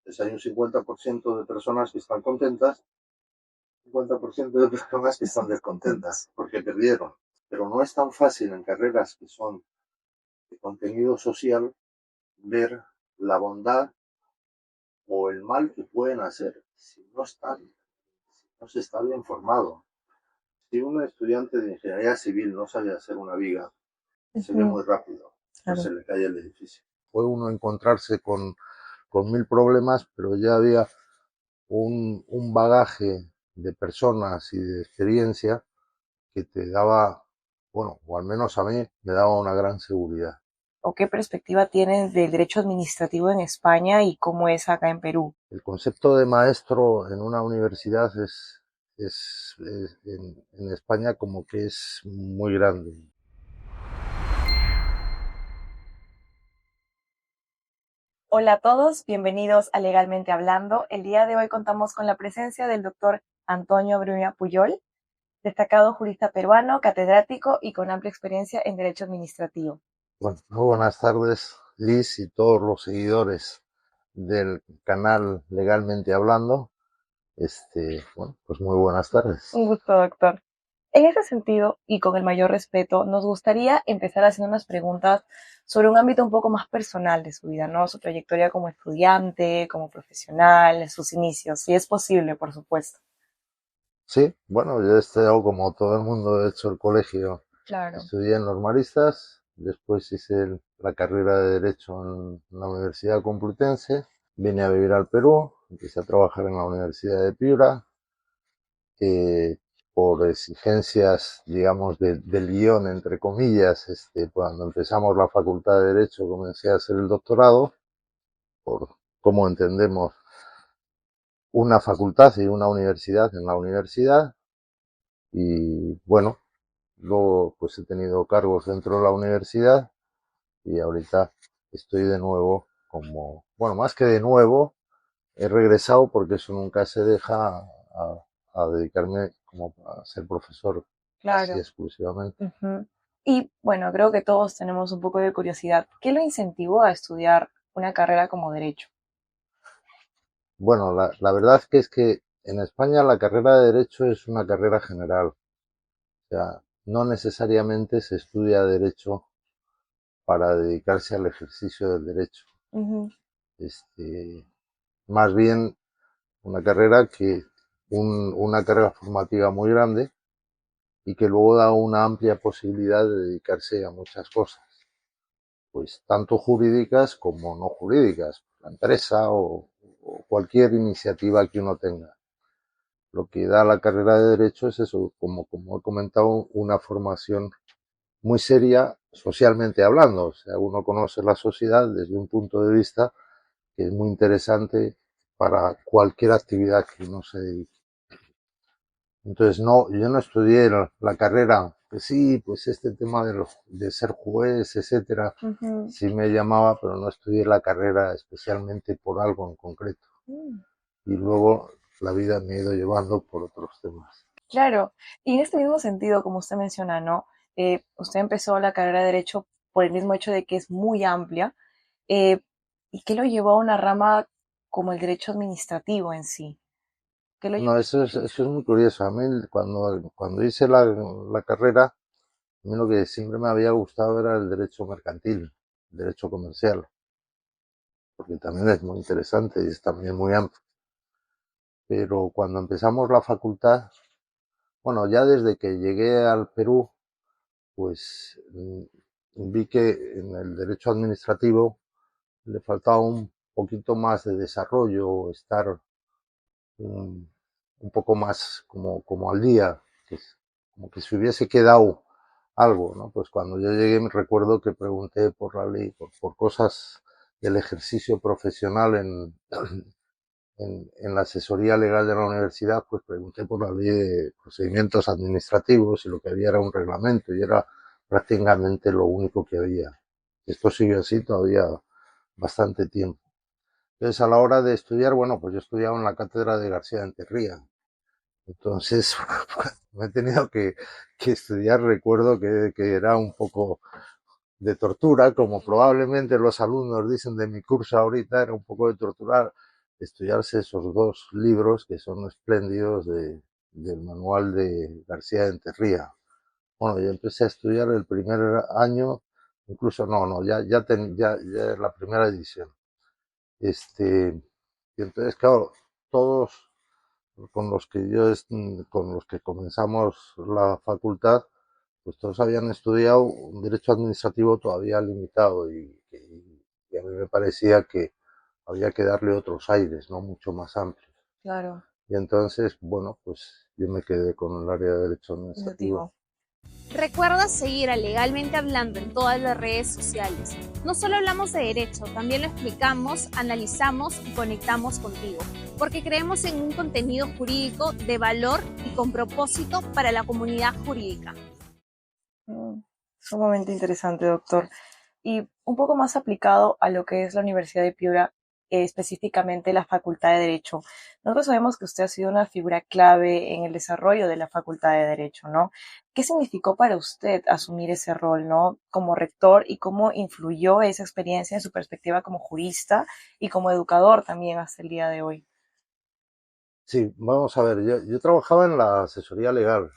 Entonces hay un 50% de personas que están contentas, 50% de personas que están descontentas porque perdieron. Pero no es tan fácil en carreras que son de contenido social ver la bondad o el mal que pueden hacer si no se está bien formado. Si un estudiante de ingeniería civil no sabe hacer una viga, se ve muy rápido, pues se le cae el edificio. Puede uno encontrarse con mil problemas, pero ya había un bagaje de personas y de experiencia que te daba, bueno, o al menos a mí me daba una gran seguridad. ¿O qué perspectiva tienes del derecho administrativo en España y cómo es acá en Perú? El concepto de maestro en una universidad en España como que es muy grande. Hola a todos, bienvenidos a Legalmente Hablando. El día de hoy contamos con la presencia del doctor Antonio Bruña Puyol, destacado jurista peruano, catedrático y con amplia experiencia en derecho administrativo. Bueno, muy buenas tardes, Liz y todos los seguidores del canal Legalmente Hablando. Bueno, pues muy buenas tardes. Un gusto, doctor. En ese sentido, y con el mayor respeto, nos gustaría empezar haciendo unas preguntas sobre un ámbito un poco más personal de su vida, ¿no? Su trayectoria como estudiante, como profesional, sus inicios, si es posible, por supuesto. Sí, bueno, yo he estudiado como todo el mundo, he hecho el colegio, Claro. estudié en normalistas, después hice la carrera de Derecho en la Universidad Complutense, vine a vivir al Perú, empecé a trabajar en la Universidad de Piura, eh, por exigencias, digamos, del guión, entre comillas, cuando empezamos la Facultad de Derecho comencé a hacer el doctorado, por cómo entendemos una facultad y una universidad en la universidad, y bueno, luego pues he tenido cargos dentro de la universidad y ahorita estoy de nuevo como, bueno, más que de nuevo, he regresado porque eso nunca se deja a dedicarme como a ser profesor casi Claro. exclusivamente. Ujú. Y bueno, creo que todos tenemos un poco de curiosidad. ¿Qué lo incentivó a estudiar una carrera como derecho? Bueno, la verdad que es que en España la carrera de Derecho es una carrera general. O sea, no necesariamente se estudia Derecho para dedicarse al ejercicio del derecho. Ujú. Este, Más bien una carrera una carga formativa muy grande y que luego da una amplia posibilidad de dedicarse a muchas cosas, pues tanto jurídicas como no jurídicas, la empresa o cualquier iniciativa que uno tenga. Lo que da la carrera de Derecho es eso, como he comentado, una formación muy seria socialmente hablando. O sea, uno conoce la sociedad desde un punto de vista que es muy interesante para cualquier actividad que uno se dedique. Entonces, no, yo no estudié la carrera, pues sí, pues este tema de ser juez, etcétera, Ujú. sí me llamaba, pero no estudié la carrera especialmente por algo en concreto. Mm. Y luego la vida me ha ido llevando por otros temas. Claro, y en este mismo sentido, como usted menciona, ¿no? Usted empezó la carrera de Derecho por el mismo hecho de que es muy amplia. eh, ¿Y qué lo llevó a una rama como el derecho administrativo en sí? ¿Qué lo llevó No, a elegir eso eso? es muy curioso. A mí, cuando hice la carrera, a mí lo que siempre me había gustado era el derecho mercantil, el derecho comercial, porque también es muy interesante y es también muy amplio. Pero cuando empezamos la facultad, bueno, ya desde que llegué al Perú, pues vi que en el derecho administrativo le faltaba un poquito más de desarrollo, estar un, un poco más como al día, que como que se hubiese quedado algo, ¿no? Pues cuando yo llegué me recuerdo que pregunté por la ley, por cosas del ejercicio profesional en la asesoría legal de la universidad, pues pregunté por la ley de procedimientos administrativos y lo que había era un reglamento y era prácticamente lo único que había. Esto sigue así todavía bastante tiempo. Entonces, a la hora de estudiar, bueno, pues yo estudiaba en la cátedra de García de Enterría. Entonces, me he tenido que estudiar, recuerdo que era un poco de tortura, como probablemente los alumnos dicen de mi curso ahorita, era un poco de tortura estudiarse esos dos libros que son espléndidos del manual de García de Enterría. Bueno, yo empecé a estudiar el primer año, incluso no, ya es la primera edición. Y entonces, claro, todos con los que comenzamos la facultad, pues todos habían estudiado un derecho administrativo todavía limitado y a mí me parecía que había que darle otros aires, ¿no? Mucho más amplios. Claro, Y entonces, bueno, pues yo me quedé con el área de derecho administrativo. negativo. Recuerda seguir a Legalmente Hablando en todas las redes sociales. No solo hablamos de derecho, también lo explicamos, analizamos y conectamos contigo, porque creemos en un contenido jurídico de valor y con propósito para la comunidad jurídica. Sumamente interesante, doctor. Y un poco más aplicado a lo que es la Universidad de Piura, específicamente la Facultad de Derecho. Nosotros sabemos que usted ha sido una figura clave en el desarrollo de la Facultad de Derecho, ¿no? ¿Qué significó para usted asumir ese rol, ¿no? Como rector y cómo influyó esa experiencia en su perspectiva como jurista y como educador también hasta el día de hoy? Sí, vamos a ver, yo trabajaba en la asesoría legal,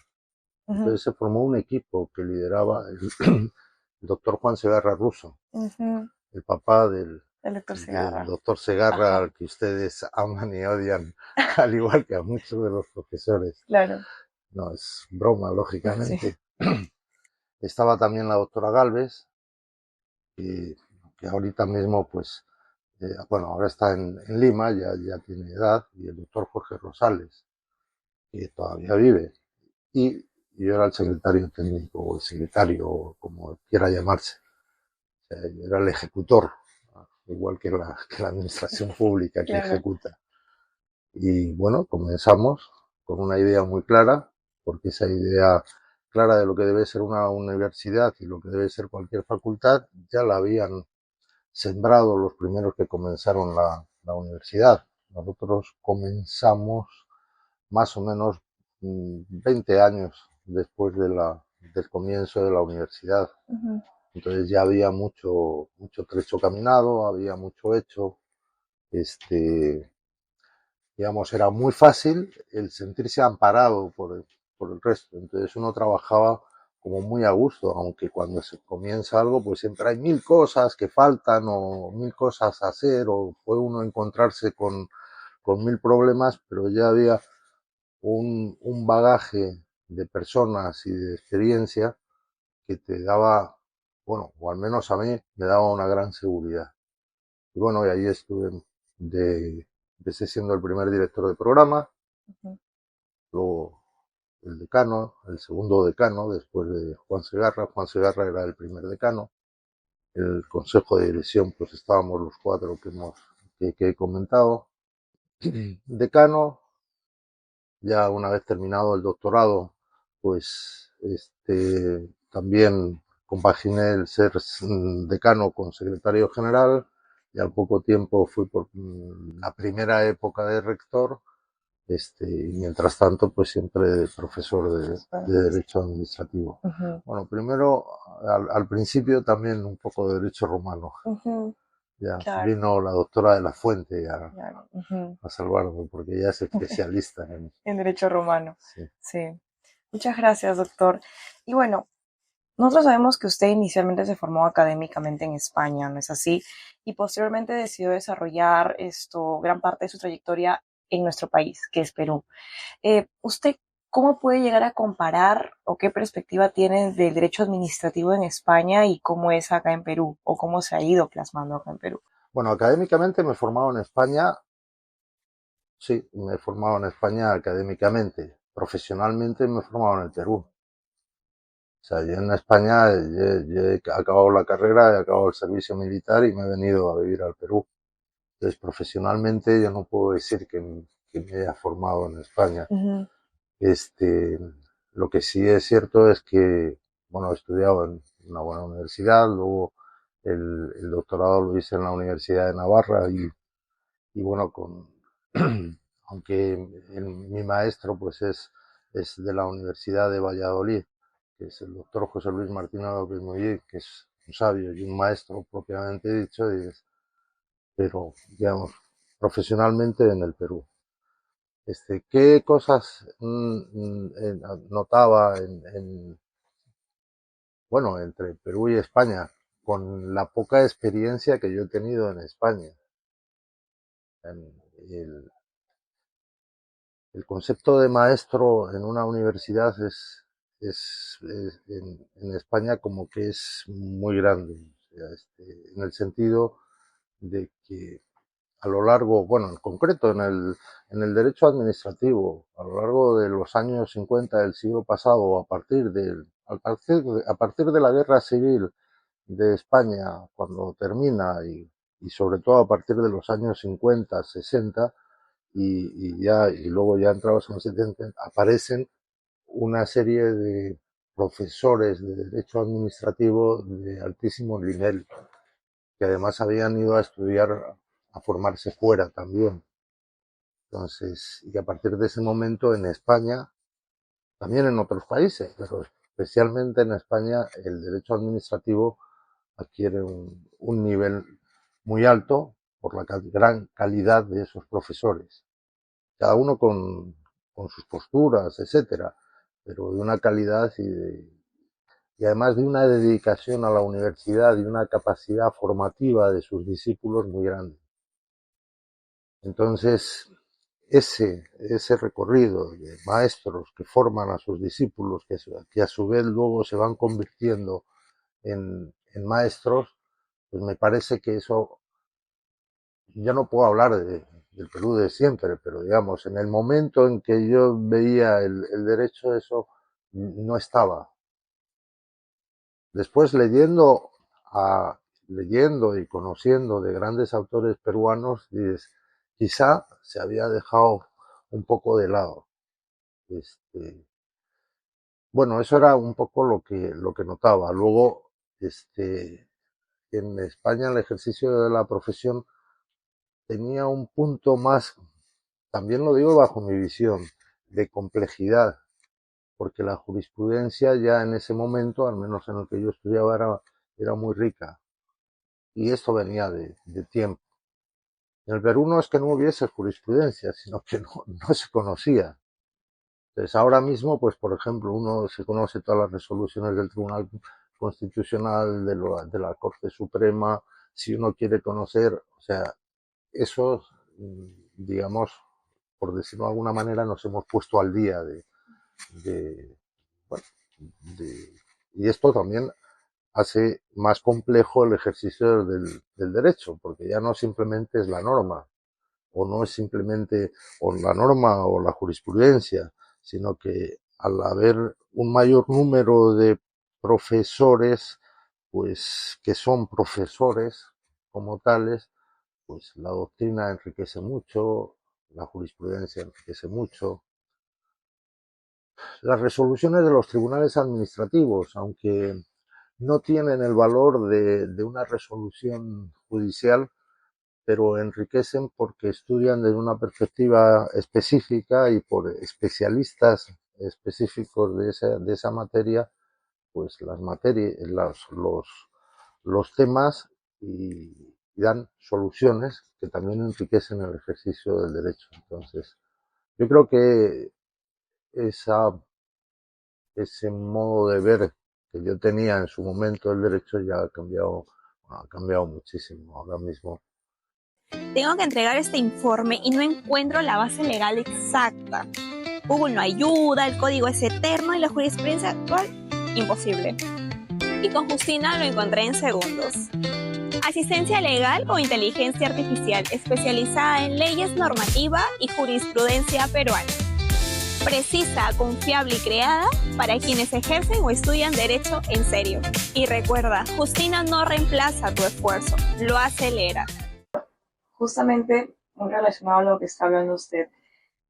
Ujú, entonces se formó un equipo que lideraba el doctor Juan Segarra Russo, ujú. el papá El doctor del Segarra. doctor Segarra, Ajá, al que ustedes aman y odian, al igual que a muchos de los profesores. claro. No, es broma, Sí. lógicamente. Estaba también la doctora Galvez, que, que ahorita mismo, pues, bueno, ahora está en Lima, ya tiene edad, y el doctor Jorge Rosales, que todavía vive. Y yo era el secretario técnico, o el secretario, o como quiera llamarse. O sea, yo era el ejecutor, igual que la administración pública que Claro. ejecuta. Y bueno, comenzamos con una idea muy clara, porque esa idea clara de lo que debe ser una universidad y lo que debe ser cualquier facultad ya la habían sembrado los primeros que comenzaron la universidad. Nosotros comenzamos más o menos 20 años después del comienzo de la universidad. Ujú, Entonces ya había mucho trecho caminado, había mucho hecho. Este, digamos, era muy fácil el sentirse amparado por el resto. Entonces uno trabajaba como muy a gusto, aunque cuando se comienza algo, pues siempre hay mil cosas que faltan o mil cosas a hacer o puede uno encontrarse con mil problemas, pero ya había un bagaje de personas y de experiencia que te daba, bueno, o al menos a mí me daba una gran seguridad. Y bueno, y ahí estuve empecé siendo el primer director de programa, ujú. luego el decano, el segundo decano, después de Juan Segarra. Juan Segarra era el primer decano. El consejo de dirección, pues estábamos los cuatro que he comentado. Decano, ya una vez terminado el doctorado, pues también compaginé el ser decano con secretario general y al poco tiempo fui por la primera época de rector, y mientras tanto pues siempre profesor de derecho administrativo. Ujú, Bueno, primero al principio también un poco de derecho romano. ujú. Ya Claro, vino la doctora de la Fuente claro. Ujú. a salvarme porque ella es especialista En derecho romano. sí. Sí. Muchas gracias, doctor. Y bueno, nosotros sabemos que usted inicialmente se formó académicamente en España, ¿no es así? Y posteriormente decidió desarrollar gran parte de su trayectoria en nuestro país, que es Perú. ¿Usted cómo puede llegar a comparar o qué perspectiva tiene del derecho administrativo en España y cómo es acá en Perú o cómo se ha ido plasmando acá en Perú? Bueno, académicamente me he formado en España, sí, me he formado en España académicamente. Profesionalmente me he formado en el Perú. O sea, yo en España yo he acabado la carrera, he acabado el servicio militar y me he venido a vivir al Perú. Entonces, profesionalmente yo no puedo decir que me haya formado en España. Ujú, Este, lo que sí es cierto es que, bueno, he estudiado en una buena universidad, luego el doctorado lo hice en la Universidad de Navarra y bueno, aunque mi maestro pues es de la Universidad de Valladolid, que es el doctor José Luis Martínez López Muller, que es un sabio y un maestro propiamente dicho, pero digamos, profesionalmente en el Perú. ¿Qué cosas notaba bueno, entre Perú y España, con la poca experiencia que yo he tenido en España? El, el concepto de maestro en una universidad en España como que es muy grande, o sea, en el sentido de que a lo largo, bueno, en concreto en el derecho administrativo, a lo largo de los años 50 del siglo pasado, a partir de la guerra civil de España, cuando termina, y sobre todo a partir de los años 50, 60, y luego ya entrados en los 70, aparecen una serie de profesores de derecho administrativo de altísimo nivel, que además habían ido a estudiar, a formarse fuera también. Entonces, y a partir de ese momento en España, también en otros países, pero especialmente en España, el derecho administrativo adquiere un nivel muy alto por la gran calidad de esos profesores, cada uno con sus posturas, etcétera, pero de una calidad y además de una dedicación a la universidad y una capacidad formativa de sus discípulos muy grande. Entonces, ese recorrido de maestros que forman a sus discípulos, que a su vez luego se van convirtiendo en maestros, pues me parece que eso, ya no puedo hablar del Perú de siempre, pero digamos, en el momento en que yo veía el derecho, eso no estaba. Después leyendo y conociendo de grandes autores peruanos, dices, quizá se había dejado un poco de lado. Bueno, eso era un poco lo que notaba. Luego, en España el ejercicio de la profesión tenía un punto más, también lo digo bajo mi visión, de complejidad, porque la jurisprudencia ya en ese momento, al menos en el que yo estudiaba, era muy rica. Y esto venía de tiempo. En el Perú no es que no hubiese jurisprudencia, sino que no se conocía. Entonces, ahora mismo, pues, por ejemplo, uno se conoce todas las resoluciones del Tribunal Constitucional, de la Corte Suprema, si uno quiere conocer, o sea, eso, digamos, por decirlo de alguna manera, nos hemos puesto al día de, bueno, y esto también hace más complejo el ejercicio del derecho, porque ya no simplemente es la norma, o no es simplemente o la norma o la jurisprudencia, sino que al haber un mayor número de profesores, pues que son profesores como tales, pues la doctrina enriquece mucho, la jurisprudencia enriquece mucho. Las resoluciones de los tribunales administrativos, aunque no tienen el valor de una resolución judicial, pero enriquecen porque estudian desde una perspectiva específica y por especialistas específicos de esa materia, pues las materias, los temas y dan soluciones que también enriquecen el ejercicio del derecho. Entonces, yo creo que ese modo de ver que yo tenía en su momento el derecho ya ha cambiado muchísimo. Ahora mismo Tengo que entregar este informe y no encuentro la base legal exacta. Google no ayuda, el código es eterno y la jurisprudencia actual, imposible. Y con Justina lo encontré en segundos. Asistencia legal o inteligencia artificial especializada en leyes, normativa y jurisprudencia peruana. Precisa, confiable y creada para quienes ejercen o estudian derecho en serio. Y recuerda, Justina no reemplaza tu esfuerzo, lo acelera. Justamente muy relacionado a lo que está hablando usted,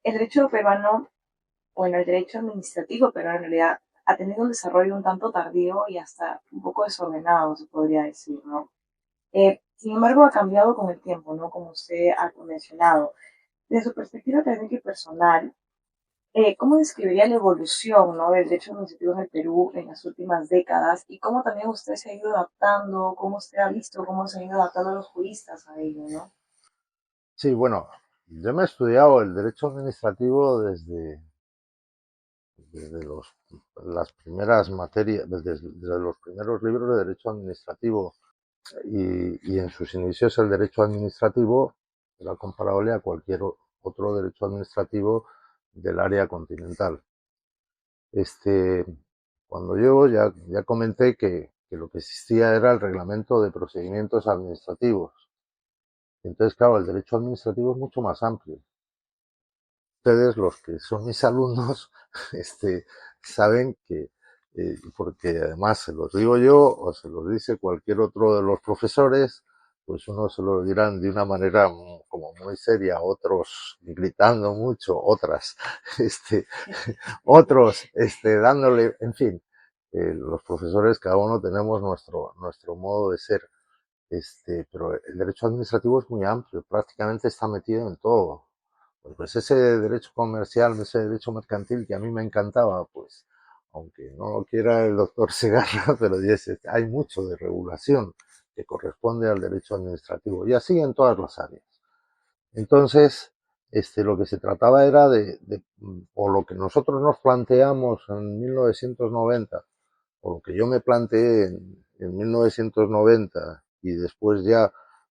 el derecho peruano, bueno, el derecho administrativo peruano en realidad ha tenido un desarrollo un tanto tardío y hasta un poco desordenado, se podría decir, ¿no? Sin embargo, ha cambiado con el tiempo, ¿no? Como usted ha mencionado. Desde su perspectiva académica y personal, ¿cómo describiría la evolución, ¿no? del derecho administrativo en el Perú en las últimas décadas y cómo también usted se ha ido adaptando, cómo usted ha visto cómo se han ido adaptando los juristas a ello, ¿no? Sí, bueno, yo me he estudiado el derecho administrativo desde las primeras materias, desde los primeros libros de derecho administrativo y en sus inicios el derecho administrativo era comparable a cualquier otro derecho administrativo del área continental. Este, cuando yo ya comenté que lo que existía era el reglamento de procedimientos administrativos. Entonces, claro, el derecho administrativo es mucho más amplio. Ustedes, los que son mis alumnos, saben que, porque además se los digo yo o se los dice cualquier otro de los profesores, pues unos se lo dirán de una manera como muy seria, otros gritando mucho, otras, este, otros, dándole, en fin, los profesores cada uno tenemos nuestro modo de ser, pero el derecho administrativo es muy amplio, prácticamente está metido en todo. Pues ese derecho comercial, ese derecho mercantil que a mí me encantaba, pues, aunque no lo quiera el doctor Segarra, pero hay mucho de regulación que corresponde al derecho administrativo, y así en todas las áreas. Entonces, lo que se trataba era o lo que nosotros nos planteamos en 1990, o lo que yo me planteé en 1990, y después ya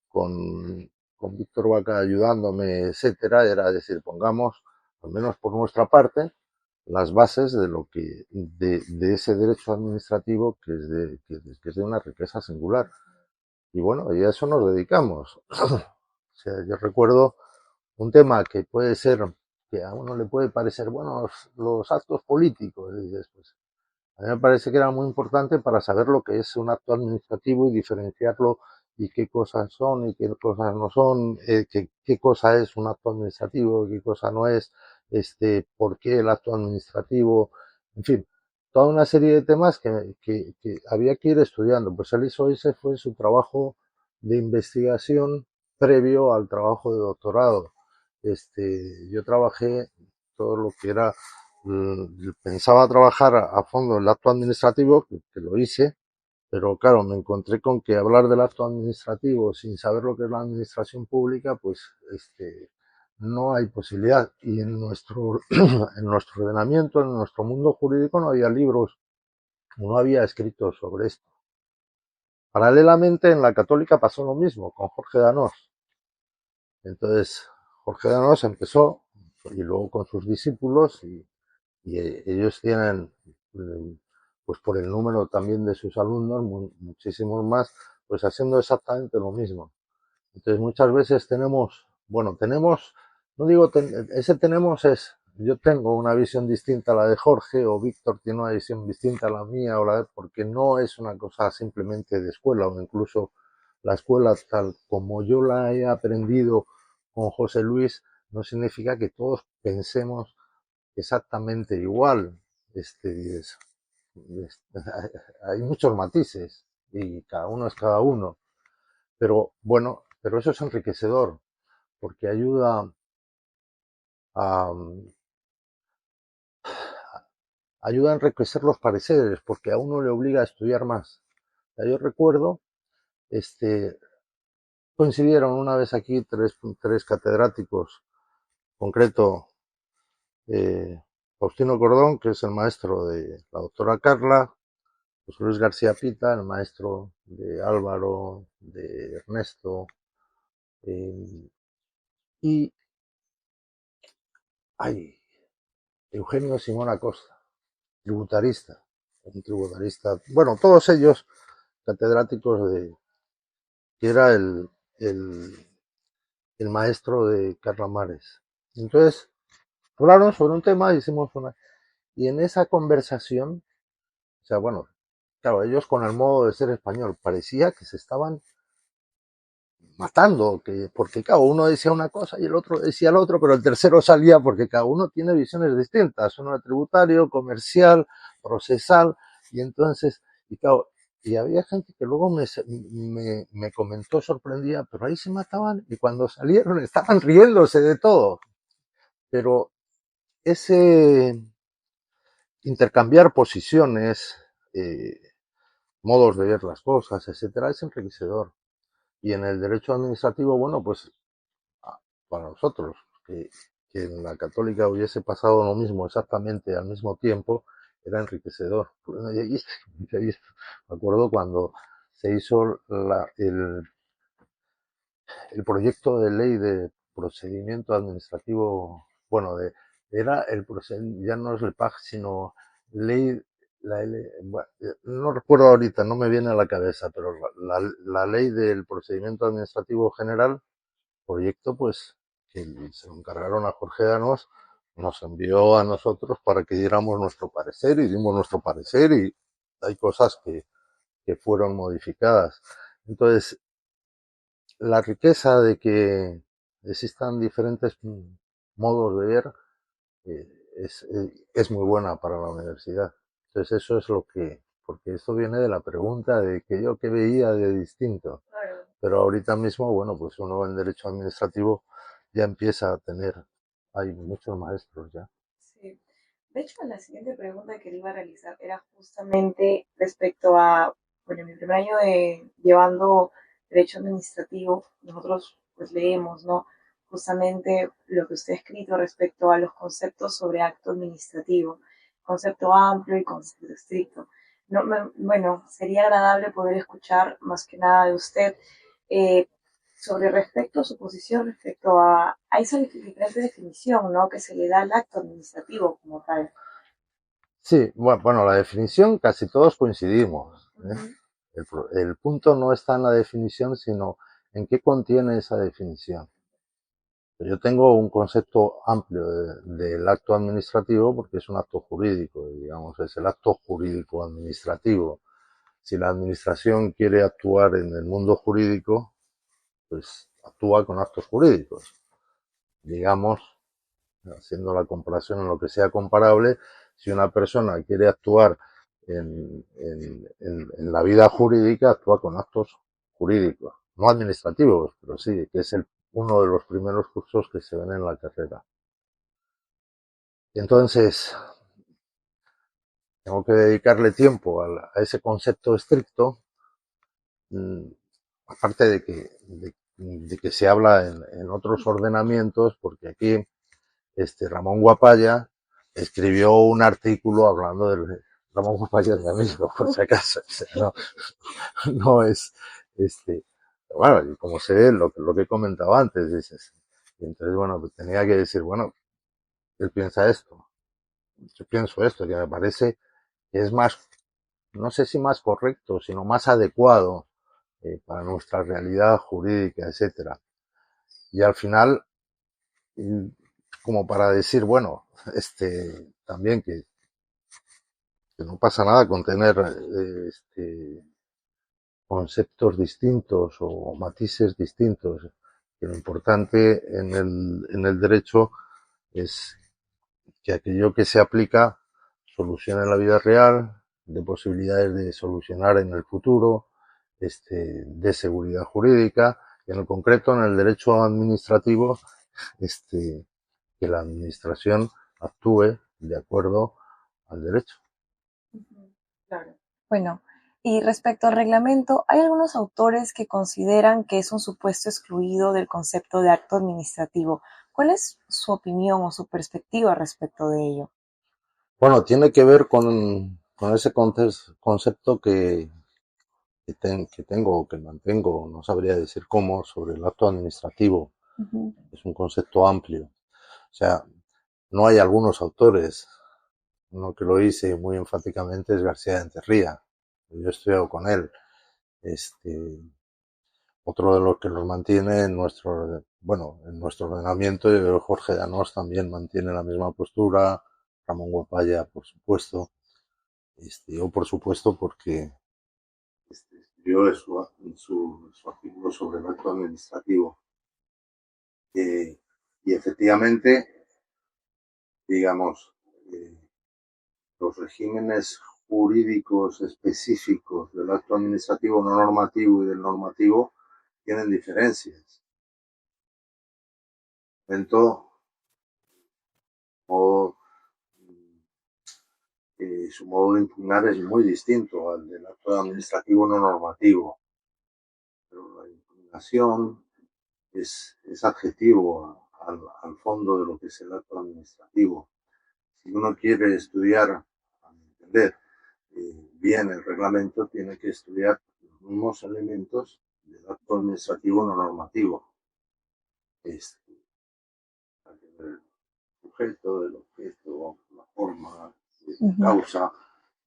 con Víctor Vaca ayudándome, etcétera, era decir, pongamos, al menos por nuestra parte, las bases de ese derecho administrativo que es de una riqueza singular. Y bueno, y a eso nos dedicamos. O sea, yo recuerdo un tema que puede ser, que a uno le puede parecer, bueno, los actos políticos, y después, a mí me parece que era muy importante para saber lo que es un acto administrativo y diferenciarlo y qué cosas son y qué cosas no son, qué cosa es un acto administrativo y qué cosa no es, por qué el acto administrativo, en fin, toda una serie de temas que había que ir estudiando. Pues él hizo, ese fue su trabajo de investigación previo al trabajo de doctorado. Yo trabajé todo lo que era pensaba trabajar a fondo el acto administrativo, que lo hice, pero claro, me encontré con que hablar del acto administrativo sin saber lo que es la administración pública, pues no hay posibilidad. Y en nuestro, en nuestro ordenamiento, en nuestro mundo jurídico, no había libros, no había escritos sobre esto. Paralelamente, en la católica pasó lo mismo, con Jorge Danós. Entonces, Jorge Danós empezó, y luego con sus discípulos, y ellos tienen, pues por el número también de sus alumnos, muchísimos más, pues haciendo exactamente lo mismo. Entonces muchas veces no digo, ese tenemos es, yo tengo una visión distinta a la de Jorge, o Víctor tiene una visión distinta a la mía, porque no es una cosa simplemente de escuela, o incluso la escuela tal como yo la he aprendido con José Luis, no significa que todos pensemos exactamente igual. Este, es- es- Hay muchos matices y cada uno es cada uno. Pero bueno, pero eso es enriquecedor porque a, ayuda a enriquecer los pareceres porque a uno le obliga a estudiar más. O sea, yo recuerdo, este, coincidieron una vez aquí tres catedráticos, concreto Faustino Cordón, que es el maestro de la doctora Carla, José Luis García Pita, el maestro de Álvaro, de Ernesto, eh, y ay, Eugenio Simón Acosta, tributarista, un tributarista, bueno, todos ellos catedráticos que era el, el maestro de Carla Mares. Entonces, hablaron sobre un tema, y en esa conversación, o sea, bueno, claro, ellos con el modo de ser español, parecía que se estaban matando, porque cada uno decía una cosa y el otro decía el otro, pero el tercero salía porque cada uno tiene visiones distintas, uno de tributario, comercial, procesal, y entonces, y claro, y había gente que luego me comentó sorprendida, pero ahí se mataban y cuando salieron estaban riéndose de todo, pero ese intercambiar posiciones, modos de ver las cosas, etcétera, es enriquecedor. Y en el derecho administrativo, bueno, pues para nosotros. Que en la católica hubiese pasado lo mismo exactamente al mismo tiempo era enriquecedor. Me acuerdo cuando se hizo el proyecto de ley de procedimiento administrativo, bueno, era el procedimiento, ya no es el PAG, sino ley, bueno, no recuerdo ahorita, no me viene a la cabeza, pero la ley del procedimiento administrativo general, proyecto, pues, que se lo encargaron a Jorge Danos, nos envió a nosotros para que diéramos nuestro parecer y dimos nuestro parecer y hay cosas que fueron modificadas. Entonces, la riqueza de que existan diferentes modos de ver es muy buena para la universidad. Entonces eso es lo que, porque esto viene de la pregunta de que yo qué veía de distinto. Claro. Pero ahorita mismo, bueno, pues uno en derecho administrativo ya empieza a tener, hay muchos maestros ya. Sí. De hecho, la siguiente pregunta que le iba a realizar era justamente respecto a, bueno, en mi primer año de llevando derecho administrativo, nosotros pues leemos, ¿no? Justamente lo que usted ha escrito respecto a los conceptos sobre acto administrativo, concepto amplio y concepto estricto. No, bueno, sería agradable poder escuchar más que nada de usted eh, sobre respecto a su posición respecto a esa diferente definición, ¿no? Que se le da al acto administrativo como tal. Sí, bueno, la definición casi todos coincidimos. ¿Eh? Ujú. El punto no está en la definición, sino en qué contiene esa definición. Yo tengo un concepto amplio del acto administrativo porque es un acto jurídico, digamos, es el acto jurídico administrativo. Si la administración quiere actuar en el mundo jurídico, pues actúa con actos jurídicos. Digamos, haciendo la comparación en lo que sea comparable, si una persona quiere actuar en la vida jurídica, actúa con actos jurídicos, no administrativos, pero sí, que es uno de los primeros cursos que se ven en la carrera. Y entonces, tengo que dedicarle tiempo a ese concepto estricto, aparte de que se habla en otros ordenamientos, porque aquí Ramón Guapaya escribió un artículo hablando del... Ramón Guapaya es mi amigo, por si acaso. O sea, no es... bueno, y como se ve, lo que comentaba antes, dices. Y entonces, bueno, pues tenía que decir, bueno, él piensa esto, yo pienso esto, que me parece que es más, no sé si más correcto, sino más adecuado para nuestra realidad jurídica, etcétera. Y al final, como para decir, bueno, también que no pasa nada con tener conceptos distintos o matices distintos, que lo importante en el derecho es que aquello que se aplica solucione la vida real, de posibilidades de solucionar en el futuro, de seguridad jurídica, y en el concreto en el derecho administrativo, que la administración actúe de acuerdo al derecho. Claro. Bueno, y respecto al reglamento, hay algunos autores que consideran que es un supuesto excluido del concepto de acto administrativo. ¿Cuál es su opinión o su perspectiva respecto de ello? Bueno, tiene que ver con ese concepto que tengo, que mantengo, no sabría decir cómo, sobre el acto administrativo. Ujú. Es un concepto amplio. O sea, no hay algunos autores. Uno que lo dice muy enfáticamente es García de Enterría. Yo he estudiado con él. Otro de los que los mantiene en en nuestro ordenamiento, Jorge Danós también mantiene la misma postura, Ramón Guapaya, por supuesto, yo por supuesto porque escribió su artículo sobre el acto administrativo. Y efectivamente, digamos, los regímenes jurídicos específicos del acto administrativo no normativo y del normativo tienen diferencias. Momento, modo, su modo de impugnar es muy distinto al del acto administrativo no normativo. Pero la impugnación es adjetivo al fondo de lo que es el acto administrativo. Si uno quiere estudiar, a mi entender, bien el reglamento, tiene que estudiar los mismos elementos del acto administrativo no normativo. El sujeto, el objeto, la forma, la causa,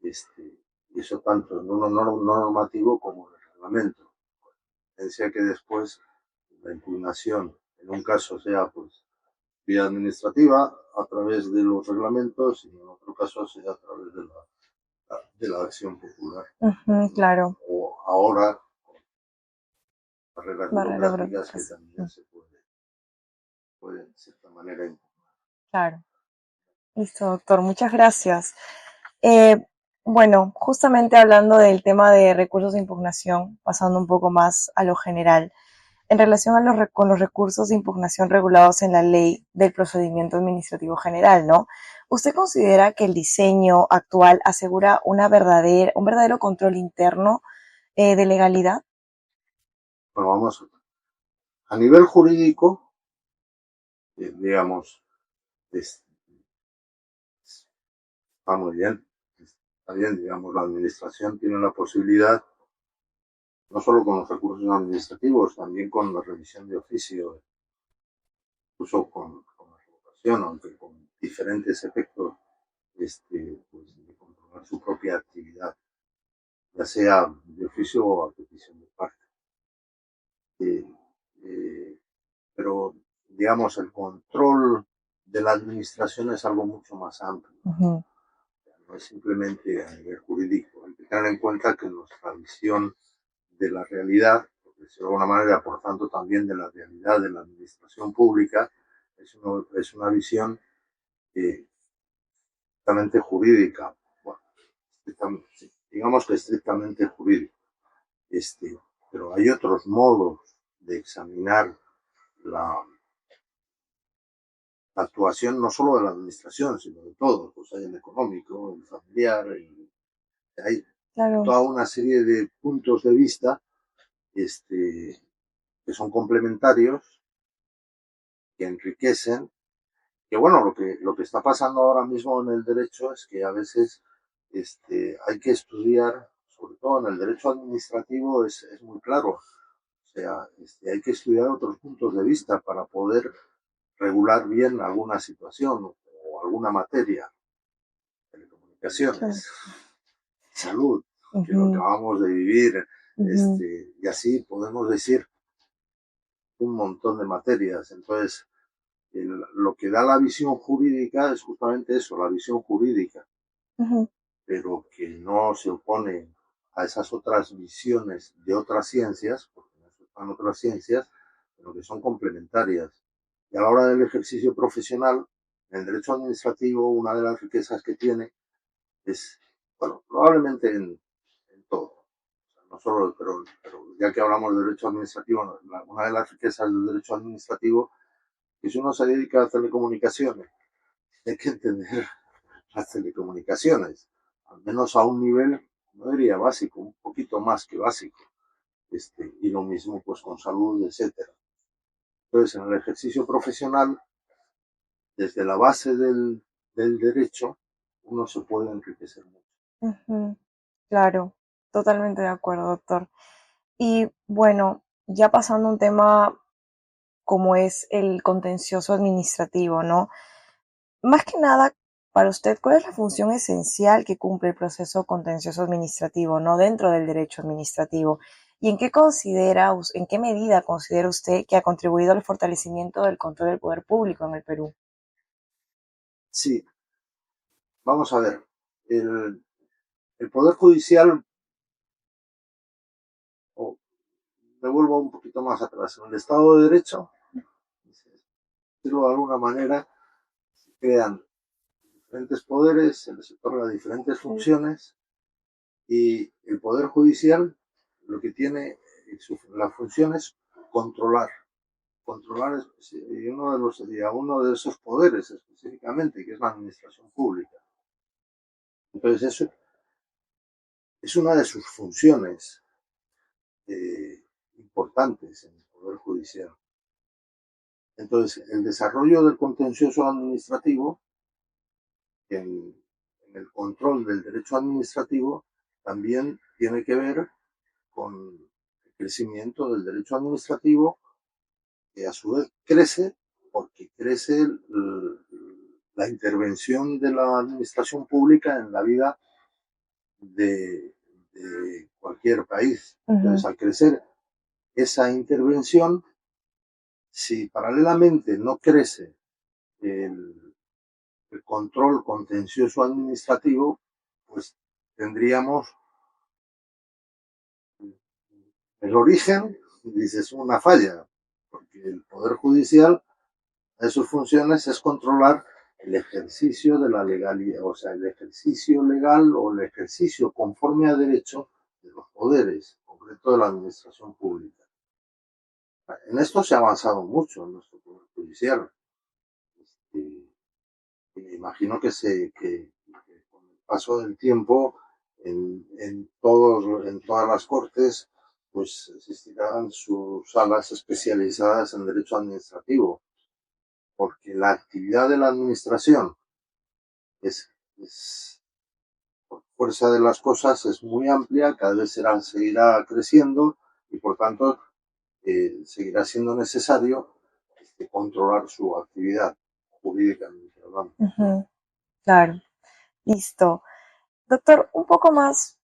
y eso tanto en uno no normativo como en el reglamento. Decía que después la impugnación, en un caso sea pues vía administrativa, a través de los reglamentos, y en otro caso sea a través de la acción popular. Claro. O ahora, barreras burocráticas que también se pueden, de cierta manera, impugnar. Claro. Listo, doctor. Muchas gracias. Bueno, justamente hablando del tema de recursos de impugnación, pasando un poco más a lo general, en relación a con los recursos de impugnación regulados en la ley del procedimiento administrativo general, ¿no? ¿Usted considera que el diseño actual asegura un verdadero control interno de legalidad? Bueno, vamos a nivel jurídico, digamos, está muy bien. Está bien, digamos, la administración tiene la posibilidad, no solo con los recursos administrativos, también con la revisión de oficio, incluso con la revocación, aunque con diferentes efectos, pues, de controlar su propia actividad, ya sea de oficio o a petición de parte. Pero, digamos, el control de la administración es algo mucho más amplio. No es simplemente a nivel jurídico. Hay que tener en cuenta que nuestra visión de la realidad, por decirlo de alguna manera, por tanto también de la realidad de la administración pública, es una visión estrictamente jurídica. Bueno, digamos que estrictamente jurídica. Pero hay otros modos de examinar la actuación no solo de la administración, sino de todos. Pues hay el económico, el familiar, hay toda una serie de puntos de vista que son complementarios, que enriquecen, que bueno, lo que está pasando ahora mismo en el derecho es que a veces hay que estudiar, sobre todo en el derecho administrativo es muy claro, o sea, hay que estudiar otros puntos de vista para poder regular bien alguna situación o alguna materia, telecomunicaciones, salud, que lo acabamos de vivir, y así podemos decir un montón de materias. Entonces, lo que da la visión jurídica es justamente eso, la visión jurídica, pero que no se opone a esas otras visiones de otras ciencias, porque no están otras ciencias, pero que son complementarias. Y a la hora del ejercicio profesional, en el derecho administrativo, una de las riquezas que tiene es, bueno, probablemente en todo, o sea, no solo, pero ya que hablamos de derecho administrativo, una de las riquezas del derecho administrativo es que si uno se dedica a telecomunicaciones, hay que entender las telecomunicaciones, al menos a un nivel, no diría básico, un poquito más que básico, y lo mismo pues con salud, etcétera. Entonces, en el ejercicio profesional, desde la base del derecho, uno se puede enriquecer mucho. Claro, totalmente de acuerdo, doctor. Y bueno, ya pasando a un tema como es el contencioso administrativo, ¿no? Más que nada, para usted, ¿cuál es la función esencial que cumple el proceso contencioso administrativo, ¿no? Dentro del derecho administrativo. ¿Y en qué medida considera usted que ha contribuido al fortalecimiento del control del poder público en el Perú? Sí, vamos a ver. El Poder Judicial, me vuelvo un poquito más atrás, en el Estado de Derecho, decirlo de alguna manera, se crean diferentes poderes, se les otorga diferentes funciones, y el Poder Judicial lo que tiene, la función es controlar y uno de esos poderes específicamente, que es la administración pública. Entonces eso es una de sus funciones importantes en el Poder Judicial. Entonces, el desarrollo del contencioso administrativo, en el control del derecho administrativo, también tiene que ver con el crecimiento del derecho administrativo, que a su vez crece porque crece la intervención de la administración pública en la vida de cualquier país. Entonces, al crecer esa intervención, si paralelamente no crece el control contencioso administrativo, pues tendríamos el origen, dices, una falla, porque el Poder Judicial, de sus funciones es controlar el ejercicio de la legalidad, o sea, el ejercicio legal o el ejercicio conforme a derecho de los poderes, en concreto de la administración pública. En esto se ha avanzado mucho en nuestro Poder Judicial. Y me imagino que con el paso del tiempo en todas las cortes pues existirán sus salas especializadas en derecho administrativo, porque la actividad de la administración es por fuerza de las cosas es muy amplia, cada vez seguirá creciendo y por tanto seguirá siendo necesario controlar su actividad jurídicamente hablando. Claro, listo. Doctor, un poco más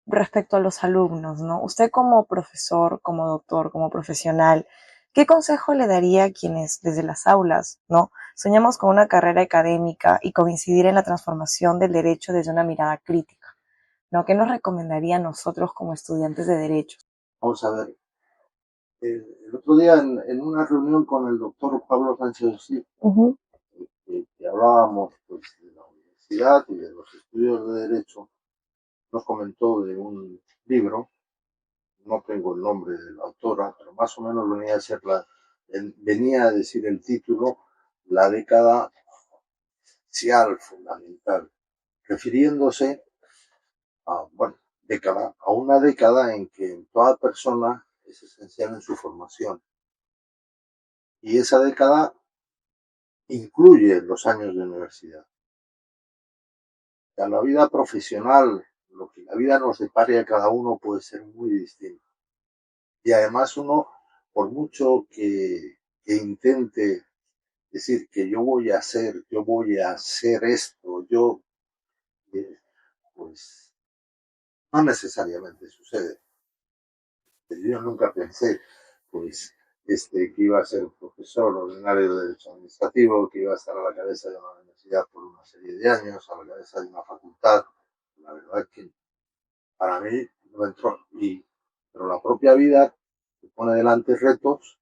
respecto a los alumnos, ¿no? Usted como profesor, como doctor, como profesional, ¿qué consejo le daría a quienes desde las aulas, ¿no? Soñamos con una carrera académica y con incidir en la transformación del derecho desde una mirada crítica, ¿no? ¿Qué nos recomendaría a nosotros como estudiantes de derecho? Vamos a ver. El otro día en una reunión con el doctor Pablo Sánchez Cid, que hablábamos pues, de la universidad y de los estudios de derecho, nos comentó de un libro, no tengo el nombre de la autora, pero más o menos venía a decir el título, La década social fundamental, refiriéndose a, a una década en que toda persona es esencial en su formación. Y esa década incluye los años de universidad. La vida profesional, lo que la vida nos depare a cada uno puede ser muy distinto. Y además uno, por mucho que intente decir que yo voy a hacer esto, pues no necesariamente sucede. Yo nunca pensé, pues, que iba a ser profesor ordinario de Derecho Administrativo, que iba a estar a la cabeza de una universidad por una serie de años, a la cabeza de una facultad. La verdad es que para mí no entró. Pero la propia vida pone delante retos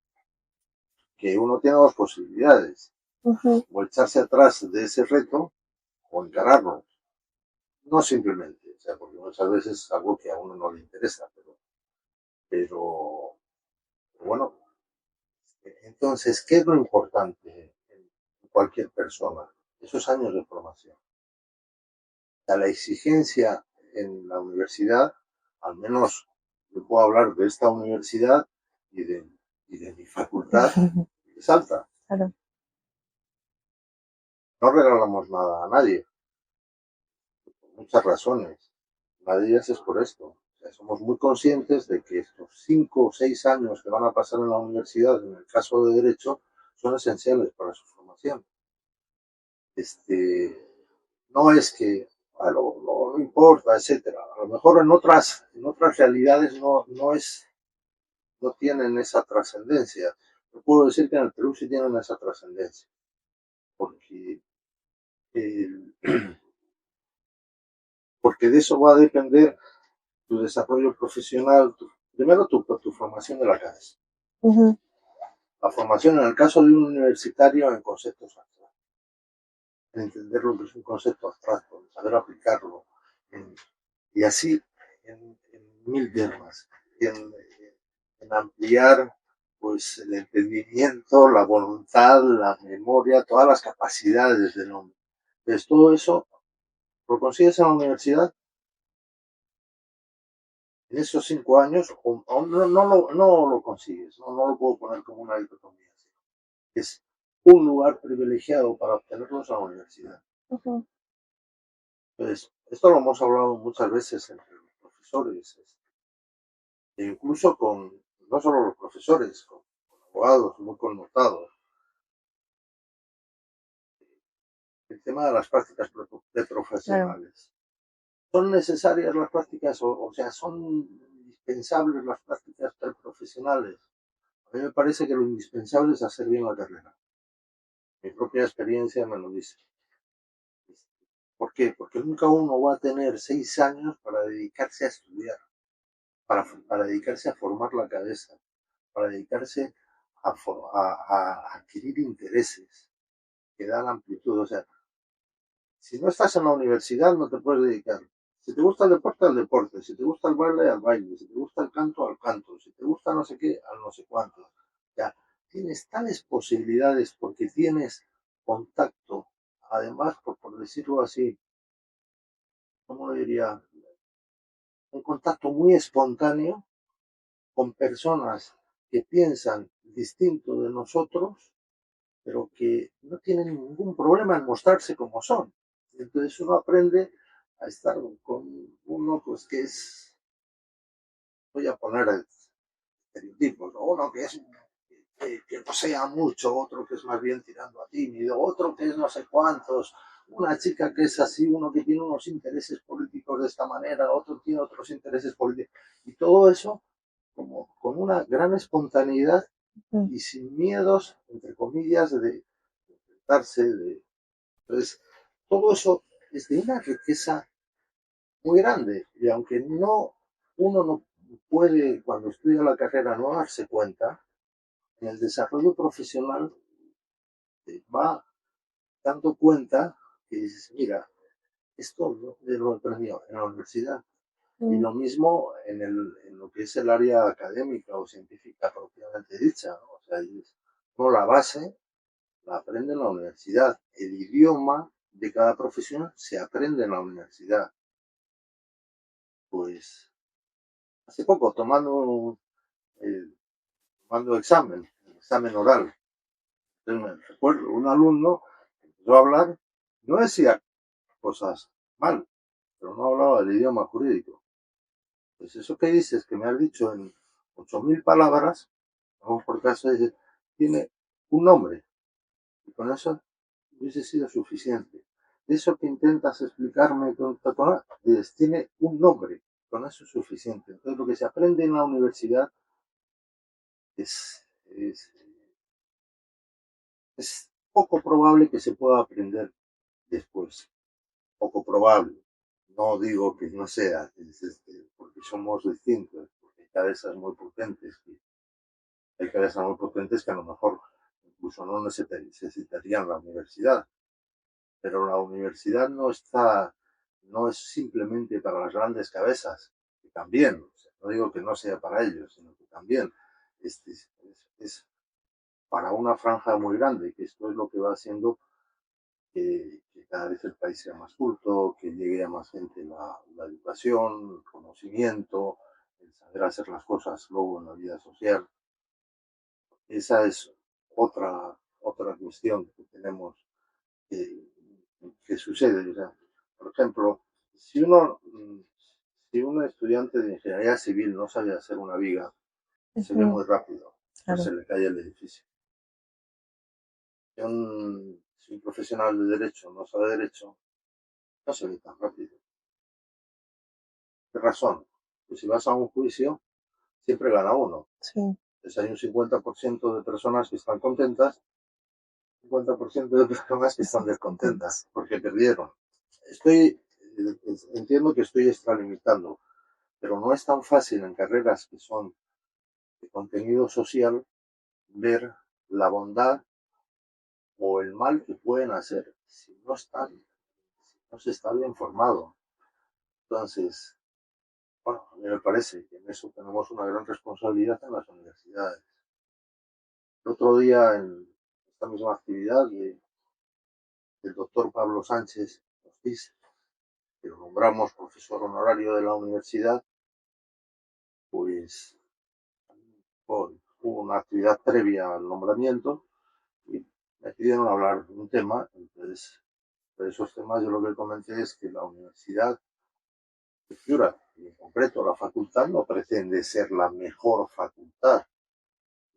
que uno tiene dos posibilidades. O echarse atrás de ese reto o encararlo. No simplemente, o sea, porque muchas veces es algo que a uno no le interesa, pero bueno, entonces, ¿qué es lo importante en cualquier persona? Esos años de formación. O sea, la exigencia en la universidad, al menos yo puedo hablar de esta universidad y de mi facultad, es alta. Claro. No regalamos nada a nadie, por muchas razones. Una de ellas es por esto. O sea, somos muy conscientes de que estos 5 o 6 años que van a pasar en la universidad, en el caso de Derecho, son esenciales para su formación. No es que no importa, etcétera. A lo mejor en otras realidades no tienen esa trascendencia. No puedo decir que en el Perú sí tienen esa trascendencia, porque de eso va a depender tu desarrollo profesional, primero tu formación de la cabeza. La formación en el caso de un universitario en conceptos abstractos, en entender lo que es un concepto abstracto, en saber aplicarlo, y así en mil temas, en ampliar pues el entendimiento, la voluntad, la memoria, todas las capacidades del hombre. Entonces todo eso lo consigues en la universidad. En esos 5 años no lo consigues, no lo puedo poner como una dicotomía. es un lugar privilegiado para obtenerlos a la universidad. Ujú. Entonces, esto lo hemos hablado muchas veces entre los profesores, e incluso con, no solo los profesores, con abogados muy connotados. El tema de las prácticas de Claro. profesionales. ¿Son necesarias las prácticas, o sea, son indispensables las prácticas profesionales? A mí me parece que lo indispensable es hacer bien la carrera. Mi propia experiencia me lo dice. ¿Por qué? Porque nunca uno va a tener 6 años para dedicarse a estudiar, para dedicarse a formar la cabeza, para dedicarse a adquirir intereses que dan amplitud. O sea, si no estás en la universidad no te puedes dedicar. Si te gusta el deporte, al deporte. Si te gusta el baile, al baile. Si te gusta el canto, al canto. Si te gusta no sé qué, al no sé cuánto. O sea, tienes tales posibilidades porque tienes contacto, además, por decirlo así, ¿cómo lo diría? Un contacto muy espontáneo con personas que piensan distinto de nosotros, pero que no tienen ningún problema en mostrarse como son. Entonces uno aprende a estar con uno pues que es, voy a poner estereotipos, ¿no? Uno que es que posea mucho, otro que es más bien tirando a tímido, otro que es no sé cuántos, una chica que es así, uno que tiene unos intereses políticos de esta manera, otro tiene otros intereses políticos, y todo eso como con una gran espontaneidad Mm. y sin miedos, entre comillas, de darse de... Entonces, todo eso es de una riqueza muy grande y aunque uno no puede, cuando estudia la carrera, no darse cuenta, en el desarrollo profesional va dando cuenta que dices, mira, esto no lo aprendí en la universidad. Y Mm. lo mismo en lo que es el área académica o científica propiamente dicha, ¿no? O sea, no la base la aprende en la universidad. El idioma de cada profesión se aprende en la universidad. Pues hace poco, tomando examen oral, entonces me recuerdo un alumno que empezó a hablar, no decía cosas mal, pero no hablaba del idioma jurídico. Pues eso que dices, que me has dicho en 8.000 palabras, vamos por caso, dice, tiene un nombre, y con eso hubiese sido suficiente. Eso que intentas explicarme tiene un nombre, con eso es suficiente. Entonces lo que se aprende en la universidad es, es, es poco probable que se pueda aprender después. Poco probable. No digo que no sea, porque somos distintos, porque hay cabezas muy potentes, hay cabezas muy potentes que a lo mejor incluso no necesitarían la universidad. Pero la universidad no es simplemente para las grandes cabezas, que también, o sea, no digo que no sea para ellos, sino que también es para una franja muy grande, que esto es lo que va haciendo que cada vez el país sea más culto, que llegue a más gente la educación, el conocimiento, el saber hacer las cosas luego en la vida social. Esa es otra cuestión que tenemos que, que sucede. O sea, por ejemplo, si un estudiante de ingeniería civil no sabe hacer una viga, se ve Ujú. muy rápido, pues Claro. se le cae el edificio. Si un profesional de derecho no sabe derecho, no se ve tan rápido. ¿Qué razón? Pues si vas a un juicio, siempre gana uno. Sí. Entonces hay un 50% de personas que están contentas, 50% de personas que están descontentas porque perdieron. Entiendo que estoy extralimitando, pero no es tan fácil en carreras que son de contenido social ver la bondad o el mal que pueden hacer si no se está bien formado. Entonces, bueno, a mí me parece que en eso tenemos una gran responsabilidad en las universidades. El otro día, en esta misma actividad, el doctor Pablo Sánchez nos dice que lo nombramos profesor honorario de la universidad, pues hubo una actividad previa al nombramiento me pidieron hablar de un tema, entonces, de esos temas yo lo que comenté es que la Universidad de Piura, y en concreto la facultad, no pretende ser la mejor facultad,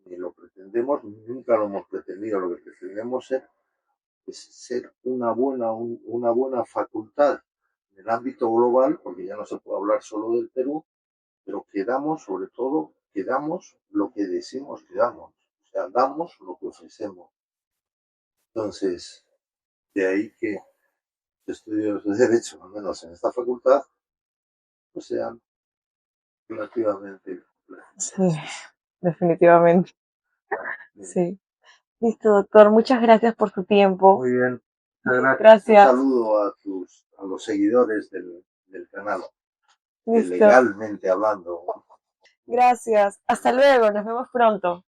ni lo pretendemos, nunca lo hemos pretendido, lo que pretendemos es ser una buena facultad en el ámbito global, porque ya no se puede hablar solo del Perú, pero que damos, sobre todo, que damos lo que decimos que damos, o sea, damos lo que ofrecemos. Entonces, de ahí que estudios de Derecho, al menos en esta facultad, pues sean relativamente complejos. Sí, definitivamente. Sí. Listo, doctor. Muchas gracias por su tiempo. Muy bien, muchas gracias. Gracias. Un saludo a los seguidores del canal, Listo. legalmente hablando. Gracias. Hasta luego. Nos vemos pronto.